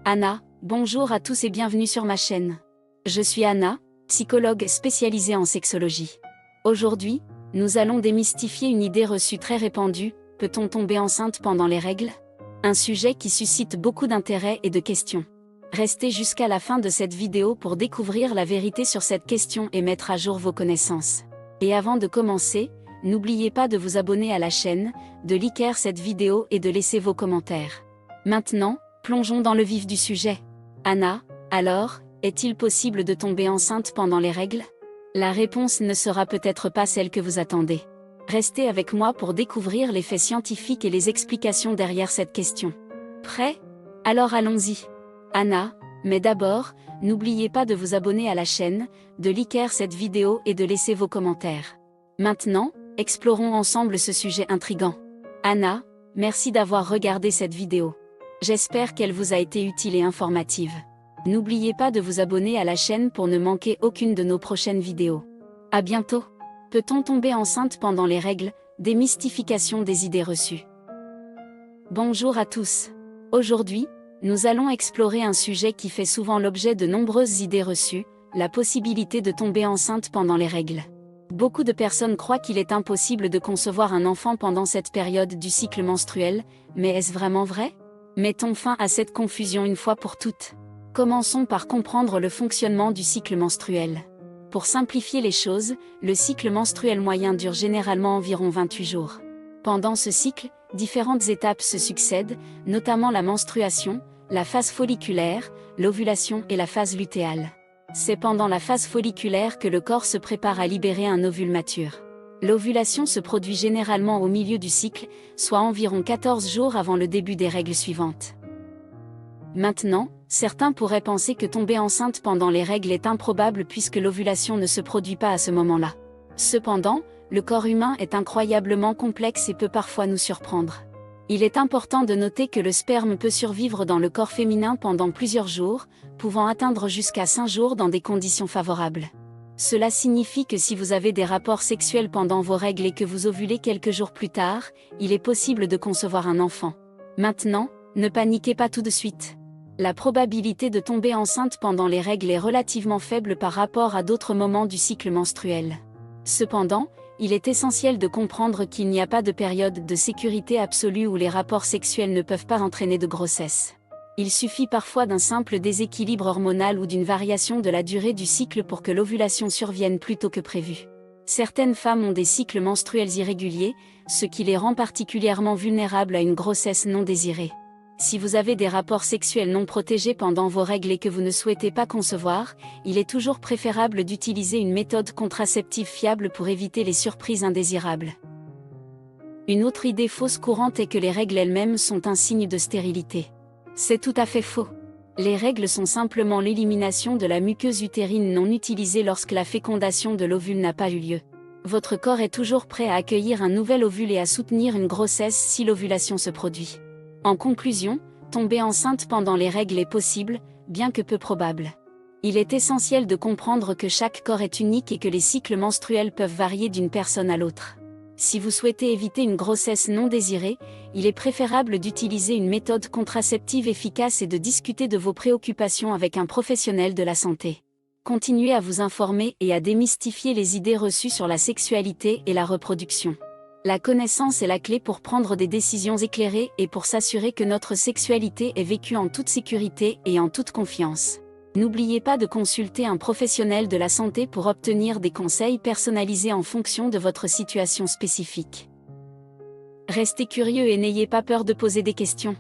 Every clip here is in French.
Anna, bonjour à tous et bienvenue sur ma chaîne. Je suis Anna, psychologue spécialisée en sexologie. Aujourd'hui, nous allons démystifier une idée reçue très répandue: peut-on tomber enceinte pendant les règles? Un sujet qui suscite beaucoup d'intérêt et de questions. Restez jusqu'à la fin de cette vidéo pour découvrir la vérité sur cette question et mettre à jour vos connaissances. Et avant de commencer, n'oubliez pas de vous abonner à la chaîne, de liker cette vidéo et de laisser vos commentaires. Maintenant, plongeons dans le vif du sujet. Anna, alors, est-il possible de tomber enceinte pendant les règles? La réponse ne sera peut-être pas celle que vous attendez. Restez avec moi pour découvrir les faits scientifiques et les explications derrière cette question. Prêt? Alors allons-y. Anna, mais d'abord, n'oubliez pas de vous abonner à la chaîne, de liker cette vidéo et de laisser vos commentaires. Maintenant, explorons ensemble ce sujet intriguant. Anna, merci d'avoir regardé cette vidéo. J'espère qu'elle vous a été utile et informative. N'oubliez pas de vous abonner à la chaîne pour ne manquer aucune de nos prochaines vidéos. À bientôt. Peut-on tomber enceinte pendant les règles? Démystification des idées reçues. Bonjour à tous. Aujourd'hui, nous allons explorer un sujet qui fait souvent l'objet de nombreuses idées reçues: la possibilité de tomber enceinte pendant les règles. Beaucoup de personnes croient qu'il est impossible de concevoir un enfant pendant cette période du cycle menstruel, mais est-ce vraiment vrai? Mettons fin à cette confusion une fois pour toutes. Commençons par comprendre le fonctionnement du cycle menstruel. Pour simplifier les choses, le cycle menstruel moyen dure généralement environ 28 jours. Pendant ce cycle, différentes étapes se succèdent, notamment la menstruation, la phase folliculaire, l'ovulation et la phase lutéale. C'est pendant la phase folliculaire que le corps se prépare à libérer un ovule mature. L'ovulation se produit généralement au milieu du cycle, soit environ 14 jours avant le début des règles suivantes. Maintenant, certains pourraient penser que tomber enceinte pendant les règles est improbable puisque l'ovulation ne se produit pas à ce moment-là. Cependant, le corps humain est incroyablement complexe et peut parfois nous surprendre. Il est important de noter que le sperme peut survivre dans le corps féminin pendant plusieurs jours, pouvant atteindre jusqu'à 5 jours dans des conditions favorables. Cela signifie que si vous avez des rapports sexuels pendant vos règles et que vous ovulez quelques jours plus tard, il est possible de concevoir un enfant. Maintenant, ne paniquez pas tout de suite. La probabilité de tomber enceinte pendant les règles est relativement faible par rapport à d'autres moments du cycle menstruel. Cependant, il est essentiel de comprendre qu'il n'y a pas de période de sécurité absolue où les rapports sexuels ne peuvent pas entraîner de grossesse. Il suffit parfois d'un simple déséquilibre hormonal ou d'une variation de la durée du cycle pour que l'ovulation survienne plus tôt que prévu. Certaines femmes ont des cycles menstruels irréguliers, ce qui les rend particulièrement vulnérables à une grossesse non désirée. Si vous avez des rapports sexuels non protégés pendant vos règles et que vous ne souhaitez pas concevoir, il est toujours préférable d'utiliser une méthode contraceptive fiable pour éviter les surprises indésirables. Une autre idée fausse courante est que les règles elles-mêmes sont un signe de stérilité. C'est tout à fait faux. Les règles sont simplement l'élimination de la muqueuse utérine non utilisée lorsque la fécondation de l'ovule n'a pas eu lieu. Votre corps est toujours prêt à accueillir un nouvel ovule et à soutenir une grossesse si l'ovulation se produit. En conclusion, tomber enceinte pendant les règles est possible, bien que peu probable. Il est essentiel de comprendre que chaque corps est unique et que les cycles menstruels peuvent varier d'une personne à l'autre. Si vous souhaitez éviter une grossesse non désirée, il est préférable d'utiliser une méthode contraceptive efficace et de discuter de vos préoccupations avec un professionnel de la santé. Continuez à vous informer et à démystifier les idées reçues sur la sexualité et la reproduction. La connaissance est la clé pour prendre des décisions éclairées et pour s'assurer que notre sexualité est vécue en toute sécurité et en toute confiance. N'oubliez pas de consulter un professionnel de la santé pour obtenir des conseils personnalisés en fonction de votre situation spécifique. Restez curieux et n'ayez pas peur de poser des questions.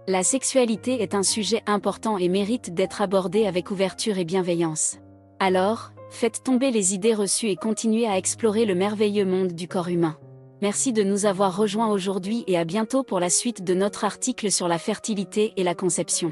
La sexualité est un sujet important et mérite d'être abordé avec ouverture et bienveillance. Alors, faites tomber les idées reçues et continuez à explorer le merveilleux monde du corps humain. Merci de nous avoir rejoints aujourd'hui et à bientôt pour la suite de notre article sur la fertilité et la conception.